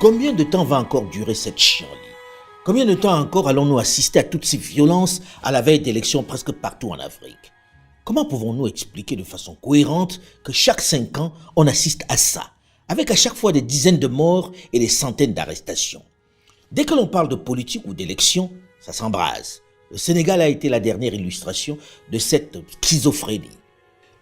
Combien de temps va encore durer cette chienlit? Combien de temps encore allons-nous assister à toutes ces violences à la veille d'élections presque partout en Afrique? Comment pouvons-nous expliquer de façon cohérente que chaque 5 ans, on assiste à ça, avec à chaque fois des dizaines de morts et des centaines d'arrestations? Dès que l'on parle de politique ou d'élections, ça s'embrase. Le Sénégal a été la dernière illustration de cette schizophrénie.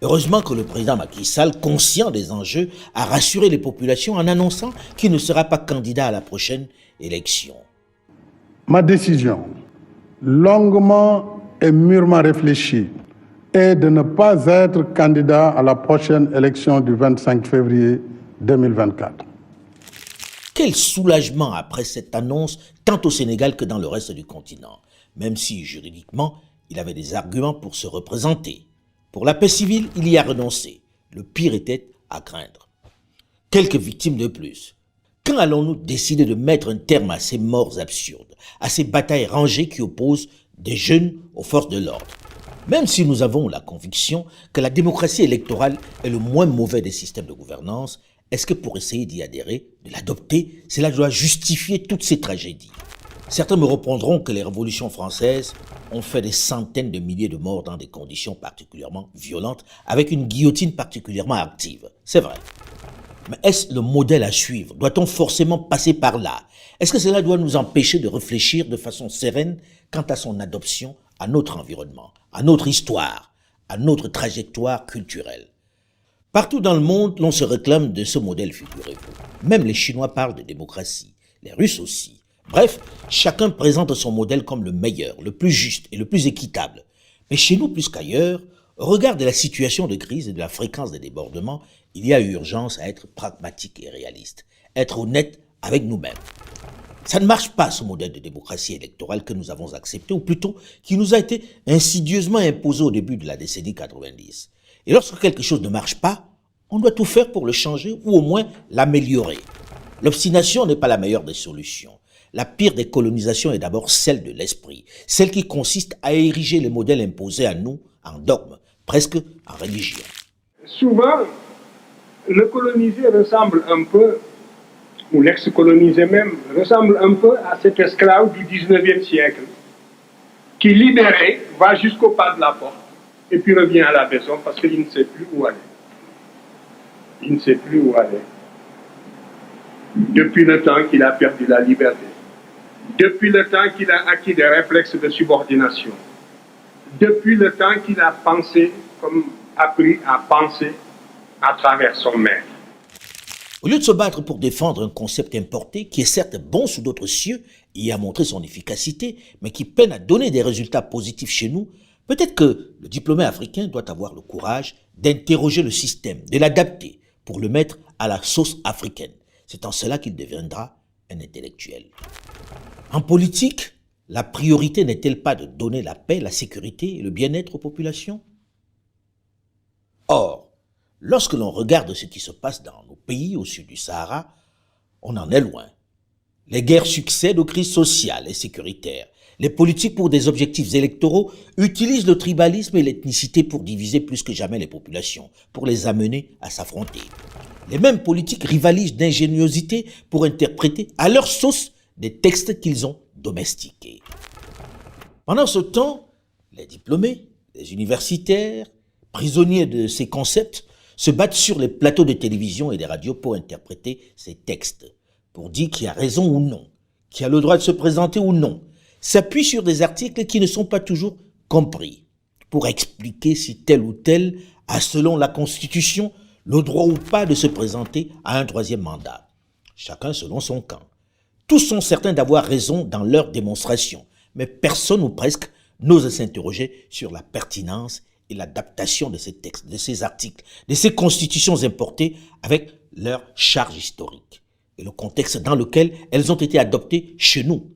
Heureusement que le président Macky Sall, conscient des enjeux, a rassuré les populations en annonçant qu'il ne sera pas candidat à la prochaine élection. Ma décision, longuement et mûrement réfléchie, est de ne pas être candidat à la prochaine élection du 25 février 2024. Quel soulagement après cette annonce, tant au Sénégal que dans le reste du continent, même si juridiquement, il avait des arguments pour se représenter. Pour la paix civile, il y a renoncé. Le pire était à craindre. Quelques victimes de plus. Quand allons-nous décider de mettre un terme à ces morts absurdes, à ces batailles rangées qui opposent des jeunes aux forces de l'ordre? Même si nous avons la conviction que la démocratie électorale est le moins mauvais des systèmes de gouvernance, est-ce que pour essayer d'y adhérer, de l'adopter, cela doit justifier toutes ces tragédies? Certains me reprendront que les révolutions françaises ont fait des centaines de milliers de morts dans des conditions particulièrement violentes, avec une guillotine particulièrement active. C'est vrai. Mais est-ce le modèle à suivre? Doit-on forcément passer par là? Est-ce que cela doit nous empêcher de réfléchir de façon sereine quant à son adoption à notre environnement, à notre histoire, à notre trajectoire culturelle? Partout dans le monde, l'on se réclame de ce modèle, figurez-vous. Même les Chinois parlent de démocratie, les Russes aussi. Bref, chacun présente son modèle comme le meilleur, le plus juste et le plus équitable. Mais chez nous, plus qu'ailleurs, au regard de la situation de crise et de la fréquence des débordements, il y a urgence à être pragmatique et réaliste, être honnête avec nous-mêmes. Ça ne marche pas, ce modèle de démocratie électorale que nous avons accepté, ou plutôt qui nous a été insidieusement imposé au début de la décennie 90. Et lorsque quelque chose ne marche pas, on doit tout faire pour le changer ou au moins l'améliorer. L'obstination n'est pas la meilleure des solutions. La pire des colonisations est d'abord celle de l'esprit, celle qui consiste à ériger les modèles imposés à nous en dogme, presque en religion. Souvent, le colonisé ressemble un peu, ou l'ex-colonisé même, ressemble un peu à cet esclave du 19e siècle, qui libéré va jusqu'au pas de la porte, et puis revient à la maison parce qu'il ne sait plus où aller. Il ne sait plus où aller. Depuis le temps qu'il a perdu la liberté. Depuis le temps qu'il a acquis des réflexes de subordination. Depuis le temps qu'il a pensé, comme appris à penser à travers son maître. Au lieu de se battre pour défendre un concept importé qui est certes bon sous d'autres cieux et a montré son efficacité, mais qui peine à donner des résultats positifs chez nous, peut-être que le diplômé africain doit avoir le courage d'interroger le système, de l'adapter pour le mettre à la sauce africaine. C'est en cela qu'il deviendra un intellectuel. En politique, la priorité n'est-elle pas de donner la paix, la sécurité et le bien-être aux populations? Or, lorsque l'on regarde ce qui se passe dans nos pays au sud du Sahara, on en est loin. Les guerres succèdent aux crises sociales et sécuritaires. Les politiques pour des objectifs électoraux utilisent le tribalisme et l'ethnicité pour diviser plus que jamais les populations, pour les amener à s'affronter. Les mêmes politiques rivalisent d'ingéniosité pour interpréter à leur sauce des textes qu'ils ont domestiqués. Pendant ce temps, les diplômés, les universitaires, prisonniers de ces concepts, se battent sur les plateaux de télévision et des radios pour interpréter ces textes, pour dire qui a raison ou non, qui a le droit de se présenter ou non, s'appuient sur des articles qui ne sont pas toujours compris, pour expliquer si tel ou tel a, selon la Constitution, le droit ou pas de se présenter à un troisième mandat. Chacun selon son camp. Tous sont certains d'avoir raison dans leur démonstration, mais personne ou presque n'ose s'interroger sur la pertinence et l'adaptation de ces textes, de ces articles, de ces constitutions importées avec leur charge historique et le contexte dans lequel elles ont été adoptées chez nous.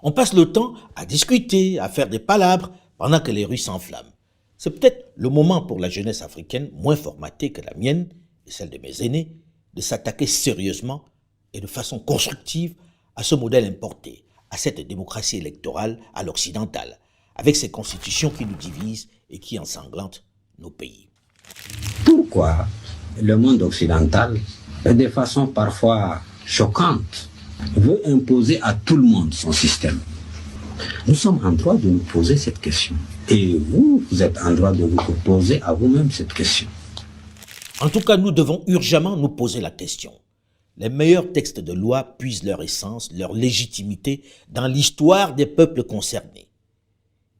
On passe le temps à discuter, à faire des palabres pendant que les rues s'enflamment. C'est peut-être le moment pour la jeunesse africaine, moins formatée que la mienne et celle de mes aînés, de s'attaquer sérieusement et de façon constructive à ce modèle importé, à cette démocratie électorale à l'occidentale, avec ces constitutions qui nous divisent et qui ensanglantent nos pays. Pourquoi le monde occidental, de façon parfois choquante, veut imposer à tout le monde son système. Nous sommes en droit de nous poser cette question. Et vous êtes en droit de vous poser à vous-même cette question. En tout cas, nous devons urgemment nous poser la question. Les meilleurs textes de loi puisent leur essence, leur légitimité dans l'histoire des peuples concernés.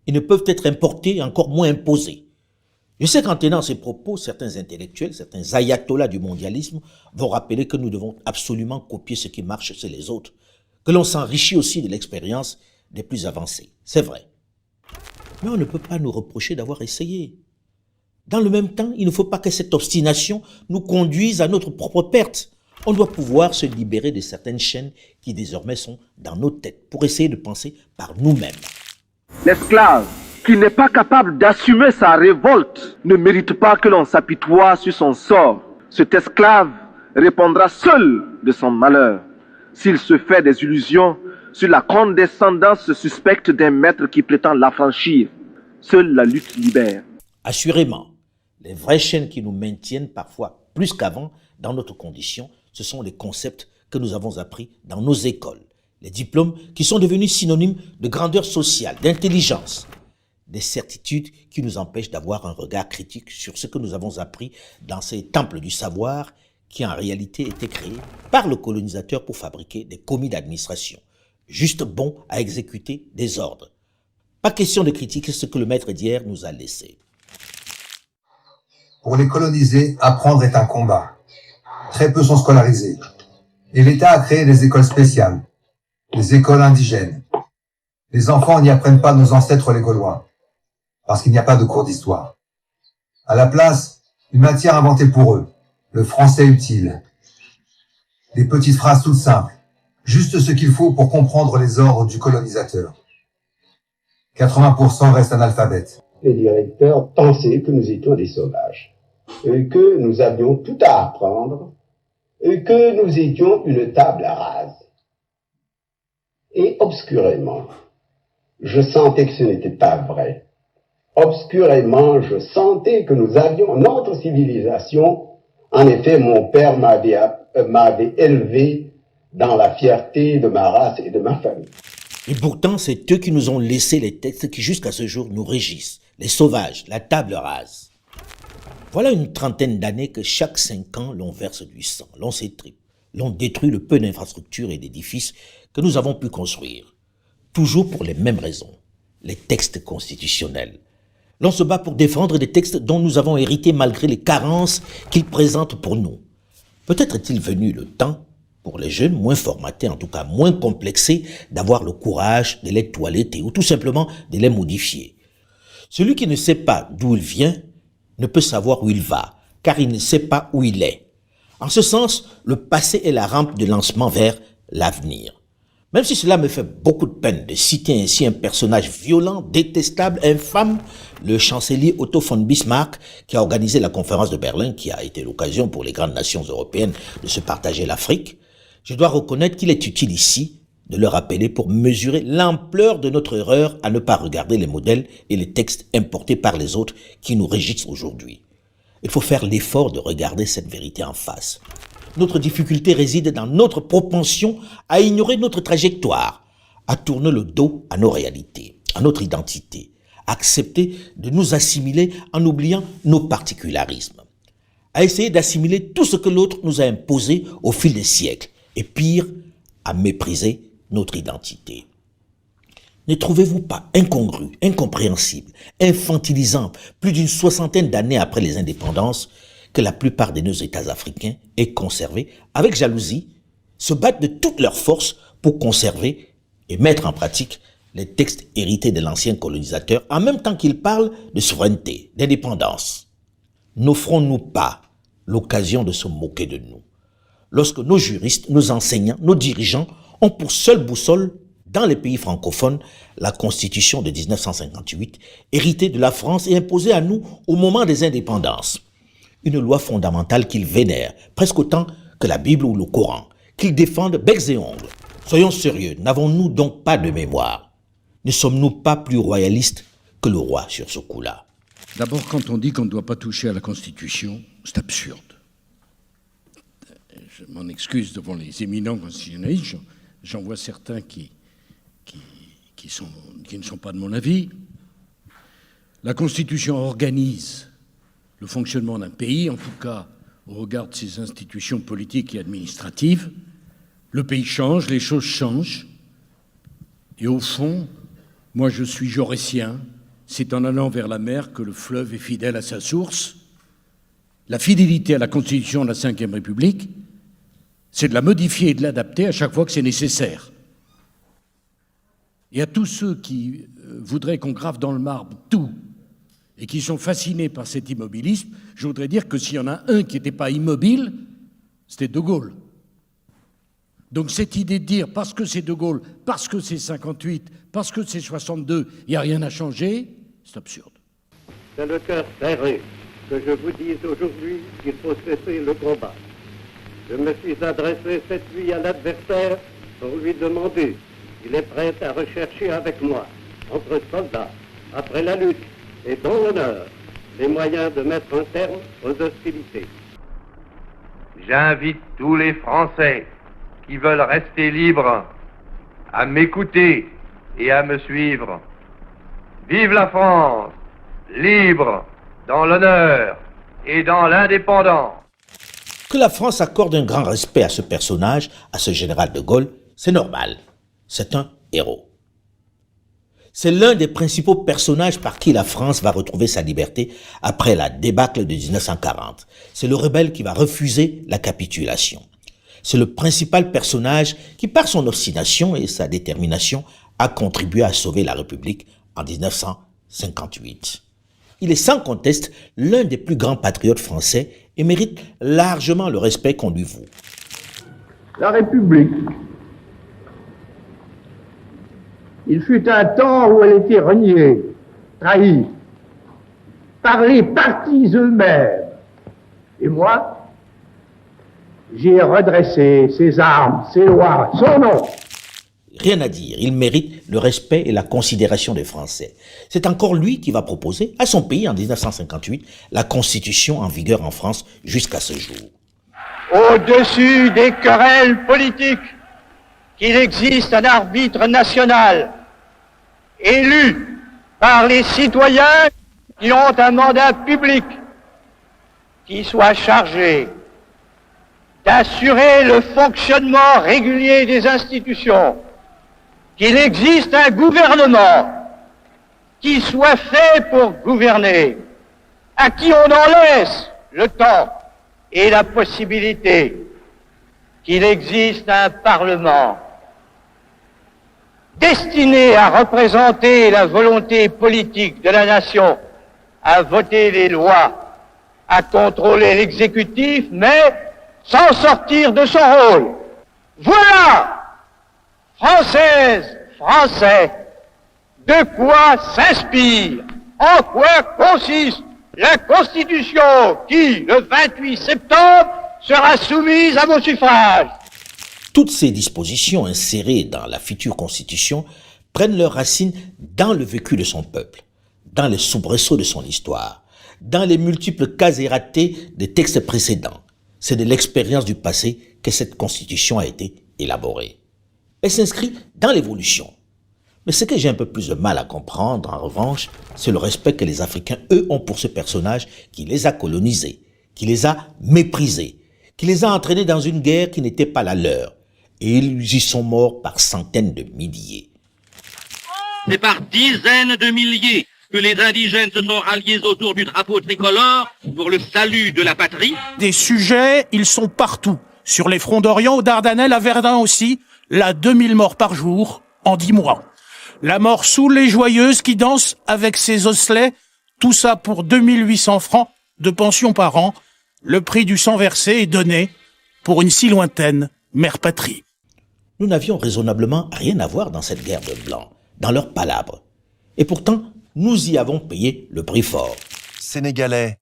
Ils ne peuvent être importés, encore moins imposés. Je sais qu'en tenant ces propos, certains intellectuels, certains ayatollahs du mondialisme vont rappeler que nous devons absolument copier ce qui marche chez les autres, que l'on s'enrichit aussi de l'expérience des plus avancés. C'est vrai. Mais on ne peut pas nous reprocher d'avoir essayé. Dans le même temps, il ne faut pas que cette obstination nous conduise à notre propre perte. On doit pouvoir se libérer de certaines chaînes qui désormais sont dans nos têtes pour essayer de penser par nous-mêmes. L'esclave qui n'est pas capable d'assumer sa révolte ne mérite pas que l'on s'apitoie sur son sort. Cet esclave répondra seul de son malheur s'il se fait des illusions sur la condescendance suspecte d'un maître qui prétend l'affranchir. Seule la lutte libère. Assurément, les vraies chaînes qui nous maintiennent parfois plus qu'avant dans notre condition, ce sont les concepts que nous avons appris dans nos écoles, les diplômes qui sont devenus synonymes de grandeur sociale, d'intelligence, des certitudes qui nous empêchent d'avoir un regard critique sur ce que nous avons appris dans ces temples du savoir qui en réalité étaient créés par le colonisateur pour fabriquer des commis d'administration, juste bons à exécuter des ordres. Pas question de critiquer ce que le maître d'hier nous a laissé. Pour les colonisés, apprendre est un combat. Très peu sont scolarisés. Et l'État a créé des écoles spéciales, des écoles indigènes. Les enfants n'y apprennent pas nos ancêtres les Gaulois, parce qu'il n'y a pas de cours d'histoire. À la place, une matière inventée pour eux, le français utile. Des petites phrases toutes simples, juste ce qu'il faut pour comprendre les ordres du colonisateur. 80% restent analphabètes. Les directeurs pensaient que nous étions des sauvages, que nous avions tout à apprendre, que nous étions une table rase. Et obscurément, je sentais que ce n'était pas vrai. Obscurément, je sentais que nous avions notre civilisation. En effet, mon père m'avait élevé dans la fierté de ma race et de ma famille. Et pourtant, c'est eux qui nous ont laissé les textes qui jusqu'à ce jour nous régissent. Les sauvages, la table rase. Voilà une trentaine d'années que chaque 5 ans, l'on verse du sang, l'on s'étripe, l'on détruit le peu d'infrastructures et d'édifices que nous avons pu construire. Toujours pour les mêmes raisons, les textes constitutionnels. L'on se bat pour défendre des textes dont nous avons hérité malgré les carences qu'ils présentent pour nous. Peut-être est-il venu le temps, pour les jeunes moins formatés, en tout cas moins complexés, d'avoir le courage de les toiletter ou tout simplement de les modifier. Celui qui ne sait pas d'où il vient ne peut savoir où il va, car il ne sait pas où il est. En ce sens, le passé est la rampe de lancement vers l'avenir. Même si cela me fait beaucoup de peine de citer ainsi un personnage violent, détestable, infâme, le chancelier Otto von Bismarck, qui a organisé la conférence de Berlin, qui a été l'occasion pour les grandes nations européennes de se partager l'Afrique, je dois reconnaître qu'il est utile ici de le rappeler pour mesurer l'ampleur de notre erreur à ne pas regarder les modèles et les textes importés par les autres qui nous régissent aujourd'hui. Il faut faire l'effort de regarder cette vérité en face. Notre difficulté réside dans notre propension à ignorer notre trajectoire, à tourner le dos à nos réalités, à notre identité, à accepter de nous assimiler en oubliant nos particularismes, à essayer d'assimiler tout ce que l'autre nous a imposé au fil des siècles, et pire, à mépriser notre identité. Ne trouvez-vous pas incongru, incompréhensible, infantilisant, plus d'une 60aine d'années après les indépendances, que la plupart de nos États africains aient conservé, avec jalousie, se battent de toutes leurs forces pour conserver et mettre en pratique les textes hérités de l'ancien colonisateur, en même temps qu'ils parlent de souveraineté, d'indépendance. N'offrons-nous pas l'occasion de se moquer de nous, lorsque nos juristes, nos enseignants, nos dirigeants ont pour seule boussole, dans les pays francophones, la Constitution de 1958, héritée de la France et imposée à nous au moment des indépendances. Une loi fondamentale qu'ils vénèrent, presque autant que la Bible ou le Coran, qu'ils défendent becs et ongles. Soyons sérieux, n'avons-nous donc pas de mémoire? Ne sommes-nous pas plus royalistes que le roi sur ce coup-là? D'abord, quand on dit qu'on ne doit pas toucher à la Constitution, c'est absurde. je m'en excuse devant les éminents constitutionnalistes, j'en vois certains qui ne sont pas de mon avis. La Constitution organise le fonctionnement d'un pays, en tout cas au regard de ses institutions politiques et administratives. Le pays change, les choses changent. Et au fond, moi je suis jaurétien, c'est en allant vers la mer que le fleuve est fidèle à sa source. La fidélité à la Constitution de la Ve République, c'est de la modifier et de l'adapter à chaque fois que c'est nécessaire. Et à tous ceux qui voudraient qu'on grave dans le marbre tout et qui sont fascinés par cet immobilisme, je voudrais dire que s'il y en a un qui n'était pas immobile, c'était De Gaulle. Donc cette idée de dire parce que c'est De Gaulle, parce que c'est 58, parce que c'est 62, il n'y a rien à changer, c'est absurde. C'est le cœur serré que je vous dise aujourd'hui qu'il faut cesser le combat. Je me suis adressé cette nuit à l'adversaire pour lui demander s'il est prêt à rechercher avec moi, entre soldats, après la lutte et dans l'honneur, les moyens de mettre un terme aux hostilités. J'invite tous les Français qui veulent rester libres à m'écouter et à me suivre. Vive la France, libre, dans l'honneur et dans l'indépendance. Que la France accorde un grand respect à ce personnage, à ce général de Gaulle, c'est normal. C'est un héros. C'est l'un des principaux personnages par qui la France va retrouver sa liberté après la débâcle de 1940. C'est le rebelle qui va refuser la capitulation. C'est le principal personnage qui, par son obstination et sa détermination, a contribué à sauver la République en 1958. Il est sans conteste l'un des plus grands patriotes français et mérite largement le respect qu'on lui voue. La République, il fut un temps où elle était reniée, trahie, par les partis eux-mêmes. Et moi, j'ai redressé ses armes, ses lois, son nom. Rien à dire, il mérite le respect et la considération des Français. C'est encore lui qui va proposer à son pays en 1958 la Constitution en vigueur en France jusqu'à ce jour. Au-dessus des querelles politiques, qu'il existe un arbitre national élu par les citoyens qui ont un mandat public qui soit chargé d'assurer le fonctionnement régulier des institutions, qu'il existe un gouvernement qui soit fait pour gouverner, à qui on en laisse le temps et la possibilité, qu'il existe un Parlement destiné à représenter la volonté politique de la nation, à voter les lois, à contrôler l'exécutif, mais sans sortir de son rôle. Voilà, Françaises, Français, de quoi s'inspire, en quoi consiste la Constitution qui, le 28 septembre, sera soumise à vos suffrages. Toutes ces dispositions insérées dans la future Constitution prennent leurs racines dans le vécu de son peuple, dans les soubresauts de son histoire, dans les multiples cas erratés des textes précédents. C'est de l'expérience du passé que cette Constitution a été élaborée. Elle s'inscrit dans l'évolution. Mais ce que j'ai un peu plus de mal à comprendre, en revanche, c'est le respect que les Africains, eux, ont pour ce personnage qui les a colonisés, qui les a méprisés, qui les a entraînés dans une guerre qui n'était pas la leur. Et ils y sont morts par centaines de milliers. C'est par dizaines de milliers que les indigènes se sont ralliés autour du drapeau tricolore pour le salut de la patrie. Des sujets, ils sont partout. Sur les fronts d'Orient, aux Dardanelles, à Verdun aussi. Là, 2000 morts par jour, en 10 mois. La mort saoule les joyeuses qui dansent avec ses osselets. Tout ça pour 2800 francs de pension par an. Le prix du sang versé est donné pour une si lointaine mère patrie. Nous n'avions raisonnablement rien à voir dans cette guerre de blancs, dans leurs palabres. Et pourtant, nous y avons payé le prix fort. Sénégalais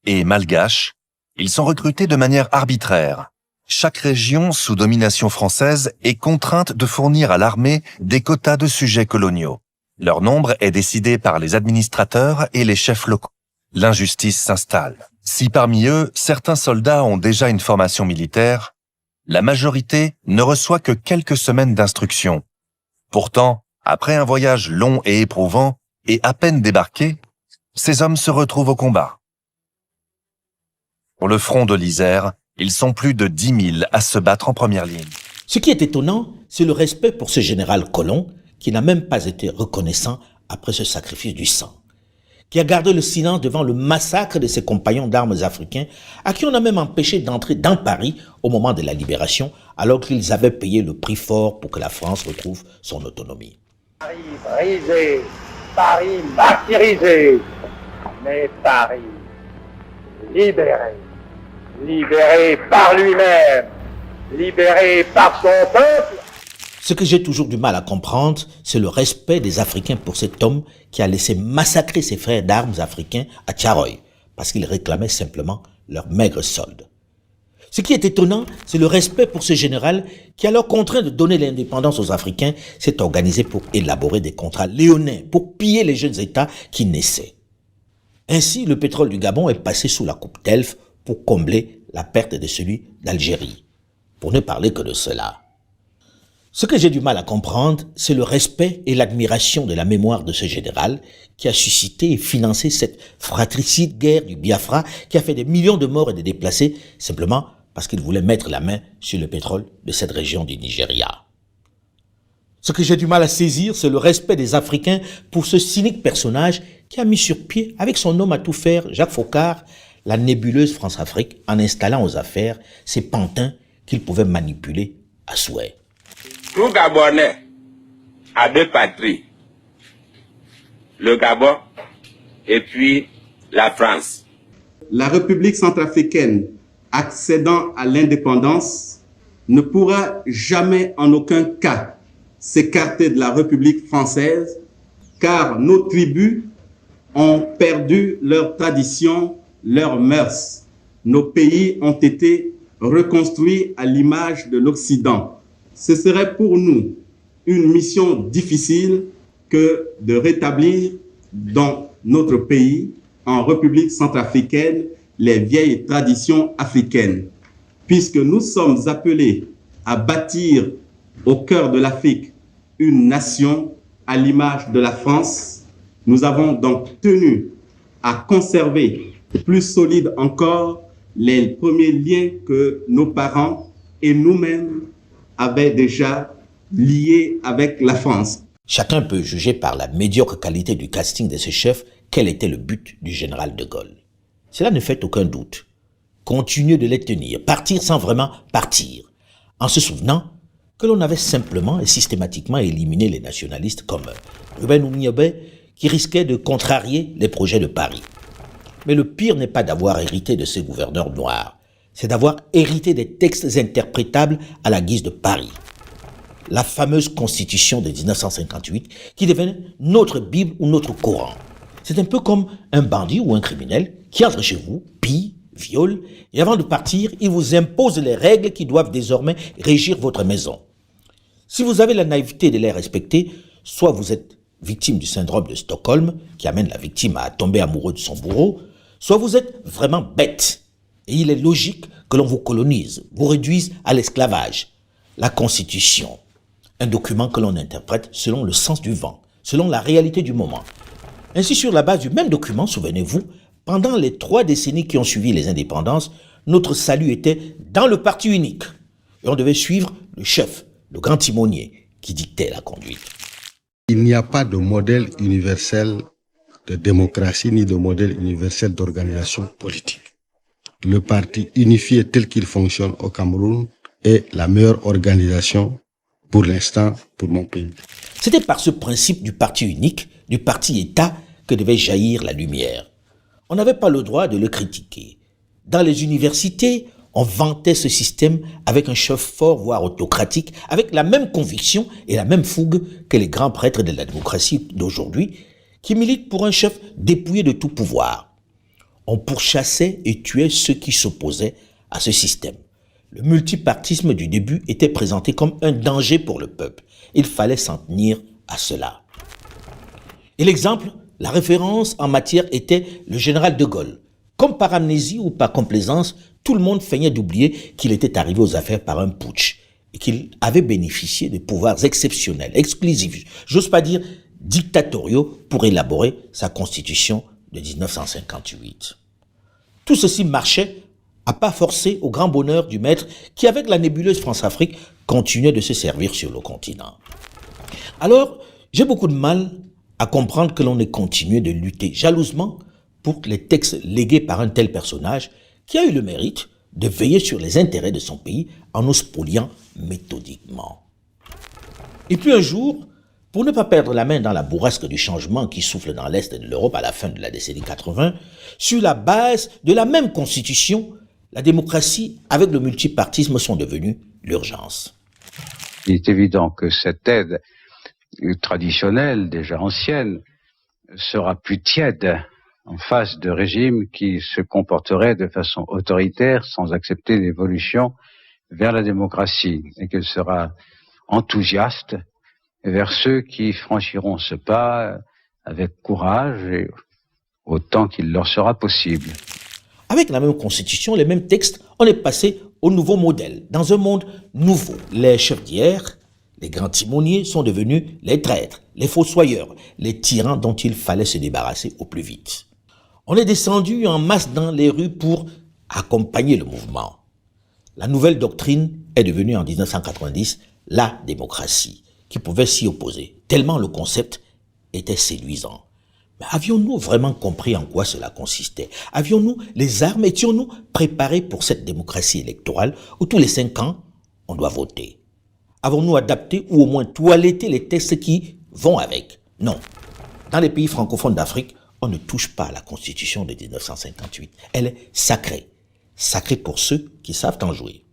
et malgaches, ils sont recrutés de manière arbitraire. Chaque région sous domination française est contrainte de fournir à l'armée des quotas de sujets coloniaux. Leur nombre est décidé par les administrateurs et les chefs locaux. L'injustice s'installe. Si parmi eux, certains soldats ont déjà une formation militaire, la majorité ne reçoit que quelques semaines d'instruction. Pourtant, après un voyage long et éprouvant, et à peine débarqués, ces hommes se retrouvent au combat. Pour le front de l'Isère, ils sont plus de 10 000 à se battre en première ligne. Ce qui est étonnant, c'est le respect pour ce général colon qui n'a même pas été reconnaissant après ce sacrifice du sang, qui a gardé le silence devant le massacre de ses compagnons d'armes africains, à qui on a même empêché d'entrer dans Paris au moment de la libération, alors qu'ils avaient payé le prix fort pour que la France retrouve son autonomie. Paris brisé, Paris martyrisé, mais Paris libéré, libéré par lui-même, libéré par son peuple. Ce que j'ai toujours du mal à comprendre, c'est le respect des Africains pour cet homme qui a laissé massacrer ses frères d'armes africains à Tcharoy, parce qu'ils réclamaient simplement leur maigre solde. Ce qui est étonnant, c'est le respect pour ce général qui, alors contraint de donner l'indépendance aux Africains, s'est organisé pour élaborer des contrats léonins, pour piller les jeunes États qui naissaient. Ainsi, le pétrole du Gabon est passé sous la coupe d'Elfe pour combler la perte de celui d'Algérie. Pour ne parler que de cela. Ce que j'ai du mal à comprendre, c'est le respect et l'admiration de la mémoire de ce général qui a suscité et financé cette fratricide guerre du Biafra qui a fait des millions de morts et de déplacés simplement parce qu'il voulait mettre la main sur le pétrole de cette région du Nigeria. Ce que j'ai du mal à saisir, c'est le respect des Africains pour ce cynique personnage qui a mis sur pied, avec son homme à tout faire, Jacques Foccart, la nébuleuse France-Afrique en installant aux affaires ces pantins qu'il pouvait manipuler à souhait. Tout Gabonais a deux patries, le Gabon et puis la France. La République centrafricaine, accédant à l'indépendance, ne pourra jamais en aucun cas s'écarter de la République française, car nos tribus ont perdu leurs traditions, leurs mœurs. Nos pays ont été reconstruits à l'image de l'Occident. Ce serait pour nous une mission difficile que de rétablir dans notre pays, en République centrafricaine, les vieilles traditions africaines. Puisque nous sommes appelés à bâtir au cœur de l'Afrique une nation à l'image de la France, nous avons donc tenu à conserver plus solide encore les premiers liens que nos parents et nous-mêmes avaient déjà liés avec la France. Chacun peut juger par la médiocre qualité du casting de ce chef quel était le but du général de Gaulle. Cela ne fait aucun doute. Continuer de les tenir, partir sans vraiment partir, en se souvenant que l'on avait simplement et systématiquement éliminé les nationalistes comme Ruben Oumniobé qui risquaient de contrarier les projets de Paris. Mais le pire n'est pas d'avoir hérité de ces gouverneurs noirs, c'est d'avoir hérité des textes interprétables à la guise de Paris. La fameuse Constitution de 1958 qui devenait notre Bible ou notre Coran. C'est un peu comme un bandit ou un criminel qui entre chez vous, pille, viole, et avant de partir, il vous impose les règles qui doivent désormais régir votre maison. Si vous avez la naïveté de les respecter, soit vous êtes victime du syndrome de Stockholm, qui amène la victime à tomber amoureux de son bourreau, soit vous êtes vraiment bête. Et il est logique que l'on vous colonise, vous réduise à l'esclavage. La Constitution, un document que l'on interprète selon le sens du vent, selon la réalité du moment. Ainsi, sur la base du même document, souvenez-vous, pendant les 3 décennies qui ont suivi les indépendances, notre salut était dans le parti unique. Et on devait suivre le chef, le grand timonier, qui dictait la conduite. Il n'y a pas de modèle universel de démocratie ni de modèle universel d'organisation politique. Le parti unifié tel qu'il fonctionne au Cameroun est la meilleure organisation pour l'instant pour mon pays. C'était par ce principe du parti unique, du parti-État, que devait jaillir la lumière. On n'avait pas le droit de le critiquer. Dans les universités, on vantait ce système avec un chef fort, voire autocratique, avec la même conviction et la même fougue que les grands prêtres de la démocratie d'aujourd'hui, qui militent pour un chef dépouillé de tout pouvoir. On pourchassait et tuait ceux qui s'opposaient à ce système. Le multipartisme du début était présenté comme un danger pour le peuple. Il fallait s'en tenir à cela. Et l'exemple, la référence en matière était le général de Gaulle, Comme par amnésie ou par complaisance, tout le monde feignait d'oublier qu'il était arrivé aux affaires par un putsch et qu'il avait bénéficié de pouvoirs exceptionnels, exclusifs, j'ose pas dire dictatoriaux, pour élaborer sa constitution de 1958. Tout ceci marchait à pas forcer au grand bonheur du maître qui, avec la nébuleuse France-Afrique, continuait de se servir sur le continent. Alors, j'ai beaucoup de mal à comprendre que l'on ait continué de lutter jalousement pour les textes légués par un tel personnage qui a eu le mérite de veiller sur les intérêts de son pays en nous spoliant méthodiquement. Et puis un jour, pour ne pas perdre la main dans la bourrasque du changement qui souffle dans l'Est de l'Europe à la fin de la décennie 80, sur la base de la même constitution, la démocratie avec le multipartisme sont devenus l'urgence. Il est évident que cette aide traditionnelle, déjà ancienne, sera plus tiède en face de régimes qui se comporteraient de façon autoritaire sans accepter l'évolution vers la démocratie, et qu'elle sera enthousiaste vers ceux qui franchiront ce pas avec courage et autant qu'il leur sera possible. Avec la même constitution, les mêmes textes, on est passé au nouveau modèle, dans un monde nouveau. Les chefs d'hier, les grands timoniers sont devenus les traîtres, les fossoyeurs, les tyrans dont il fallait se débarrasser au plus vite. On est descendu en masse dans les rues pour accompagner le mouvement. La nouvelle doctrine est devenue en 1990 la démocratie, qui pouvait s'y opposer, tellement le concept était séduisant. Mais avions-nous vraiment compris en quoi cela consistait? Avions-nous les armes? Étions-nous préparés pour cette démocratie électorale où tous les 5 ans, on doit voter? Avons-nous adapté ou au moins toiletté les textes qui vont avec? Non. Dans les pays francophones d'Afrique, on ne touche pas à la constitution de 1958. Elle est sacrée. Sacrée pour ceux qui savent en jouer.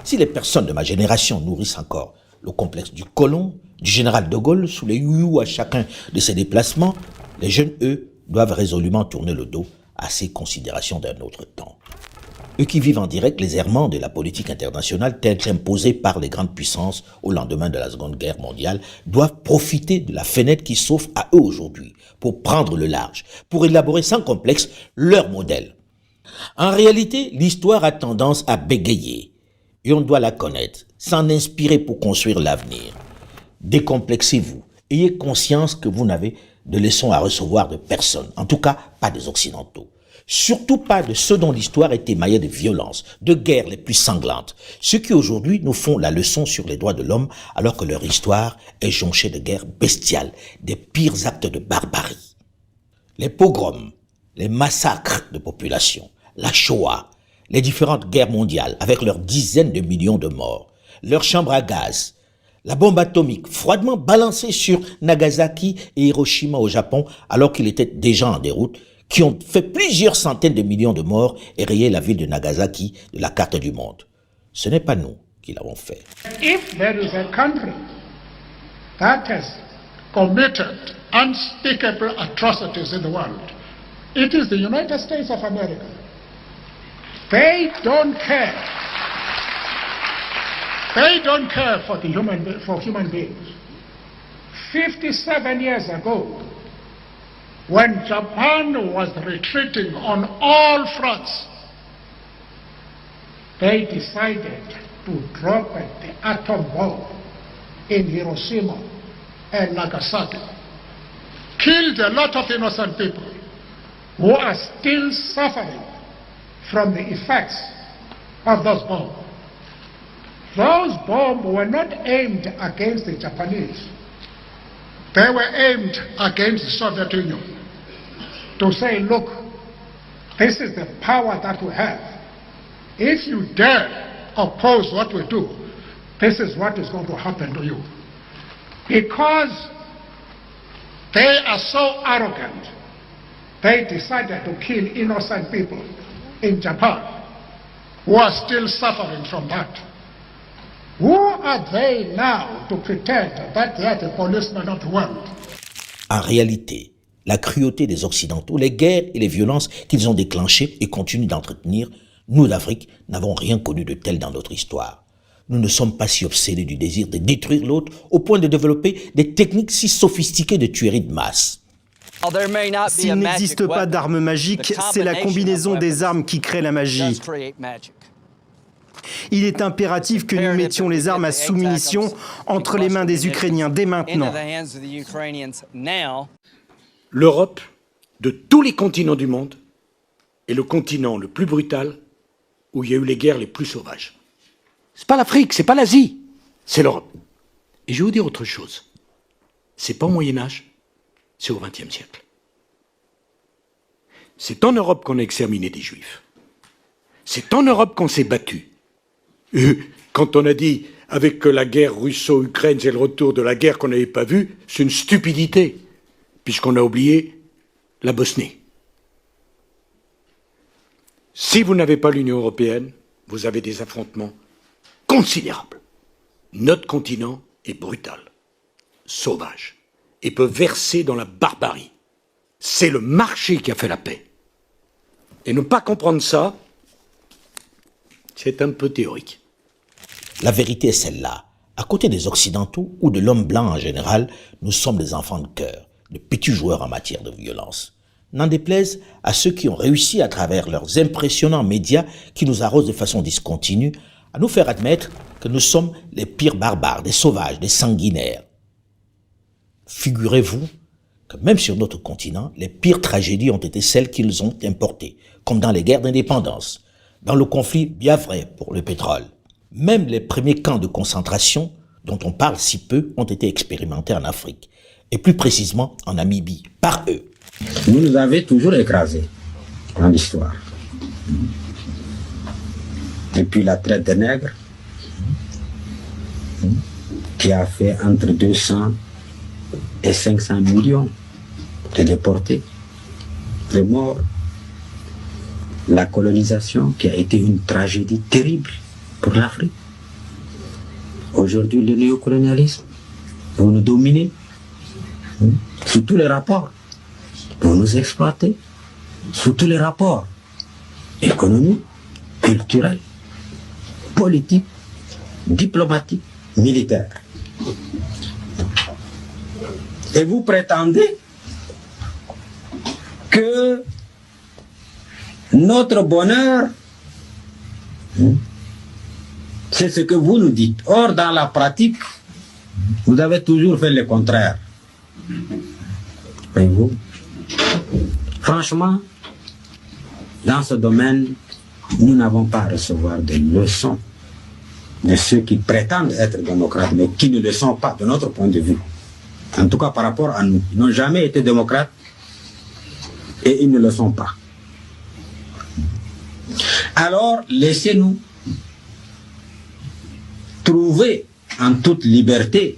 Si les personnes de ma génération nourrissent encore le complexe du colon, du général de Gaulle, sous les you-you à chacun de ses déplacements, les jeunes, eux, doivent résolument tourner le dos à ces considérations d'un autre temps. Eux qui vivent en direct les errements de la politique internationale telle qu'imposée par les grandes puissances au lendemain de la Seconde Guerre mondiale, doivent profiter de la fenêtre qui s'offre à eux aujourd'hui pour prendre le large, pour élaborer sans complexe leur modèle. En réalité, l'histoire a tendance à bégayer et on doit la connaître, s'en inspirer pour construire l'avenir. Décomplexez-vous, ayez conscience que vous n'avez de leçons à recevoir de personne, en tout cas pas des Occidentaux. Surtout pas de ceux dont l'histoire est émaillée de violences, de guerres les plus sanglantes, ceux qui aujourd'hui nous font la leçon sur les droits de l'homme alors que leur histoire est jonchée de guerres bestiales, des pires actes de barbarie. Les pogroms, les massacres de population, la Shoah, les différentes guerres mondiales avec leurs dizaines de millions de morts, leurs chambres à gaz, la bombe atomique froidement balancée sur Nagasaki et Hiroshima au Japon alors qu'il était déjà en déroute, qui ont fait plusieurs centaines de millions de morts et rayé la ville de Nagasaki de la carte du monde. Ce n'est pas nous qui l'avons fait. If there is a country that has committed unspeakable atrocities in the world, it is the United States of America. They don't care. They don't care for human beings. 57 years ago, when Japan was retreating on all fronts, they decided to drop the atom bomb in Hiroshima and Nagasaki. Killed a lot of innocent people who are still suffering from the effects of those bombs. Those bombs were not aimed against the Japanese. They were aimed against the Soviet Union to say, look, this is the power that we have. If you dare oppose what we do, this is what is going to happen to you. Because they are so arrogant, they decided to kill innocent people in Japan who are still suffering from that. Who are they now to pretend that they are the policemen of the world? En réalité, la cruauté des Occidentaux, les guerres et les violences qu'ils ont déclenchées et continuent d'entretenir, nous d'Afrique n'avons rien connu de tel dans notre histoire. Nous ne sommes pas si obsédés du désir de détruire l'autre au point de développer des techniques si sophistiquées de tuerie de masse. S'il n'existe pas d'arme magique, c'est la combinaison des armes qui crée la magie. Il est impératif que nous mettions les armes à sous-munitions entre les mains des Ukrainiens dès maintenant. L'Europe, de tous les continents du monde, est le continent le plus brutal où il y a eu les guerres les plus sauvages. C'est pas l'Afrique, c'est pas l'Asie, c'est l'Europe. Et je vais vous dire autre chose. C'est pas au Moyen-Âge, c'est au XXe siècle. C'est en Europe qu'on a exterminé des Juifs. C'est en Europe qu'on s'est battu. Quand on a dit, avec la guerre russo-ukraine, c'est le retour de la guerre qu'on n'avait pas vue, c'est une stupidité, puisqu'on a oublié la Bosnie. Si vous n'avez pas l'Union européenne, vous avez des affrontements considérables. Notre continent est brutal, sauvage, et peut verser dans la barbarie. C'est le marché qui a fait la paix. Et ne pas comprendre ça, c'est un peu théorique. La vérité est celle-là. À côté des Occidentaux ou de l'homme blanc en général, nous sommes des enfants de cœur, de petits joueurs en matière de violence. N'en déplaise à ceux qui ont réussi à travers leurs impressionnants médias qui nous arrosent de façon discontinue, à nous faire admettre que nous sommes les pires barbares, des sauvages, des sanguinaires. Figurez-vous que même sur notre continent, les pires tragédies ont été celles qu'ils ont importées, comme dans les guerres d'indépendance, dans le conflit biafrais pour le pétrole. Même les premiers camps de concentration, dont on parle si peu, ont été expérimentés en Afrique, et plus précisément en Namibie, par eux. Vous nous avez toujours écrasés dans l'histoire. Depuis la traite des nègres, qui a fait entre 200 et 500 millions de déportés, de morts. La colonisation qui a été une tragédie terrible pour l'Afrique. Aujourd'hui, le néocolonialisme, vous nous dominez sous tous les rapports. Vous nous exploitez sous tous les rapports économiques, culturels, politiques, diplomatiques, militaires. Et vous prétendez que notre bonheur, c'est ce que vous nous dites. Or, dans la pratique, vous avez toujours fait le contraire. Et vous, franchement, dans ce domaine, nous n'avons pas à recevoir des leçons de ceux qui prétendent être démocrates, mais qui ne le sont pas, de notre point de vue. En tout cas, par rapport à nous. Ils n'ont jamais été démocrates et ils ne le sont pas. Alors, laissez-nous trouver en toute liberté,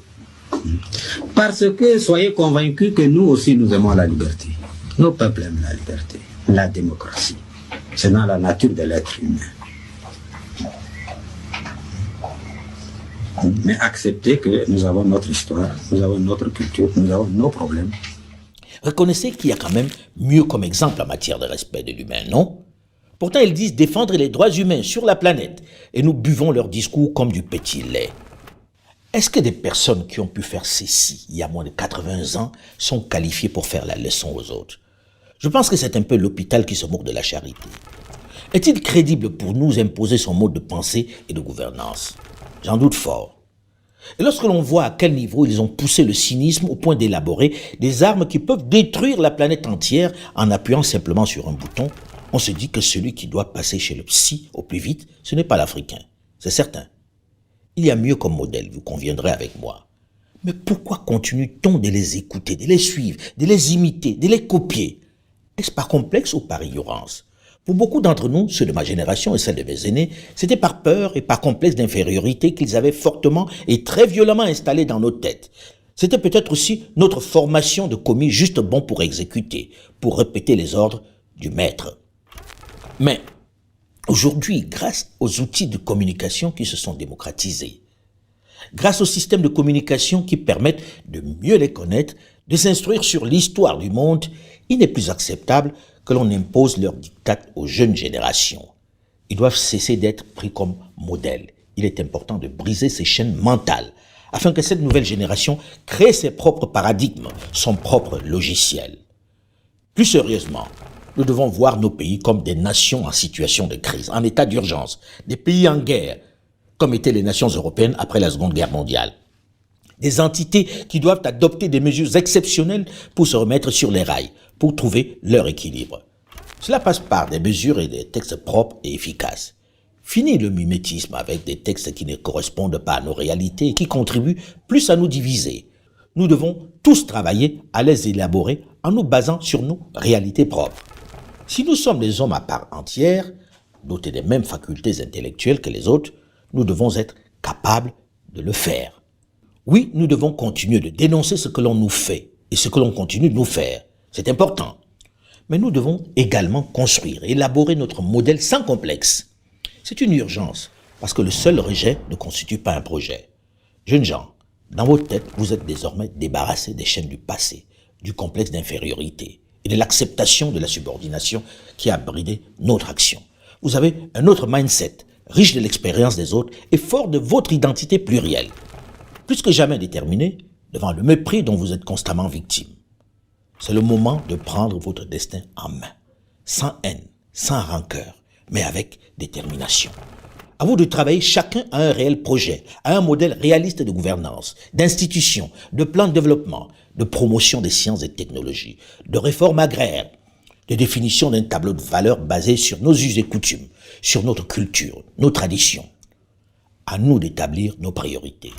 parce que soyez convaincus que nous aussi nous aimons la liberté. Nos peuples aiment la liberté, la démocratie. C'est dans la nature de l'être humain. Mais acceptez que nous avons notre histoire, nous avons notre culture, nous avons nos problèmes. Reconnaissez qu'il y a quand même mieux comme exemple en matière de respect de l'humain, non? Pourtant, ils disent défendre les droits humains sur la planète et nous buvons leur discours comme du petit lait. Est-ce que des personnes qui ont pu faire ceci il y a moins de 80 ans sont qualifiées pour faire la leçon aux autres? Je pense que c'est un peu l'hôpital qui se moque de la charité. Est-il crédible pour nous imposer son mode de pensée et de gouvernance? J'en doute fort. Et lorsque l'on voit à quel niveau ils ont poussé le cynisme au point d'élaborer des armes qui peuvent détruire la planète entière en appuyant simplement sur un bouton, on se dit que celui qui doit passer chez le psy au plus vite, ce n'est pas l'Africain, c'est certain. Il y a mieux comme modèle, vous conviendrez avec moi. Mais pourquoi continue-t-on de les écouter, de les suivre, de les imiter, de les copier? Est-ce par complexe ou par ignorance? Pour beaucoup d'entre nous, ceux de ma génération et celle de mes aînés, c'était par peur et par complexe d'infériorité qu'ils avaient fortement et très violemment installé dans nos têtes. C'était peut-être aussi notre formation de commis juste bon pour exécuter, pour répéter les ordres du maître. Mais aujourd'hui, grâce aux outils de communication qui se sont démocratisés, grâce aux systèmes de communication qui permettent de mieux les connaître, de s'instruire sur l'histoire du monde, il n'est plus acceptable que l'on impose leurs diktats aux jeunes générations. Ils doivent cesser d'être pris comme modèles. Il est important de briser ces chaînes mentales afin que cette nouvelle génération crée ses propres paradigmes, son propre logiciel. Plus sérieusement, nous devons voir nos pays comme des nations en situation de crise, en état d'urgence, des pays en guerre, comme étaient les nations européennes après la Seconde Guerre mondiale. Des entités qui doivent adopter des mesures exceptionnelles pour se remettre sur les rails, pour trouver leur équilibre. Cela passe par des mesures et des textes propres et efficaces. Fini le mimétisme avec des textes qui ne correspondent pas à nos réalités et qui contribuent plus à nous diviser. Nous devons tous travailler à les élaborer en nous basant sur nos réalités propres. Si nous sommes des hommes à part entière, dotés des mêmes facultés intellectuelles que les autres, nous devons être capables de le faire. Oui, nous devons continuer de dénoncer ce que l'on nous fait et ce que l'on continue de nous faire. C'est important. Mais nous devons également construire et élaborer notre modèle sans complexe. C'est une urgence, parce que le seul rejet ne constitue pas un projet. Jeunes gens, dans votre tête, vous êtes désormais débarrassés des chaînes du passé, du complexe d'infériorité et de l'acceptation de la subordination qui a bridé notre action. Vous avez un autre mindset, riche de l'expérience des autres et fort de votre identité plurielle. Plus que jamais déterminé devant le mépris dont vous êtes constamment victime. C'est le moment de prendre votre destin en main, sans haine, sans rancœur, mais avec détermination. À vous de travailler chacun à un réel projet, à un modèle réaliste de gouvernance, d'institution, de plan de développement, de promotion des sciences et technologies, de réforme agraire, de définition d'un tableau de valeurs basé sur nos us et coutumes, sur notre culture, nos traditions. À nous d'établir nos priorités.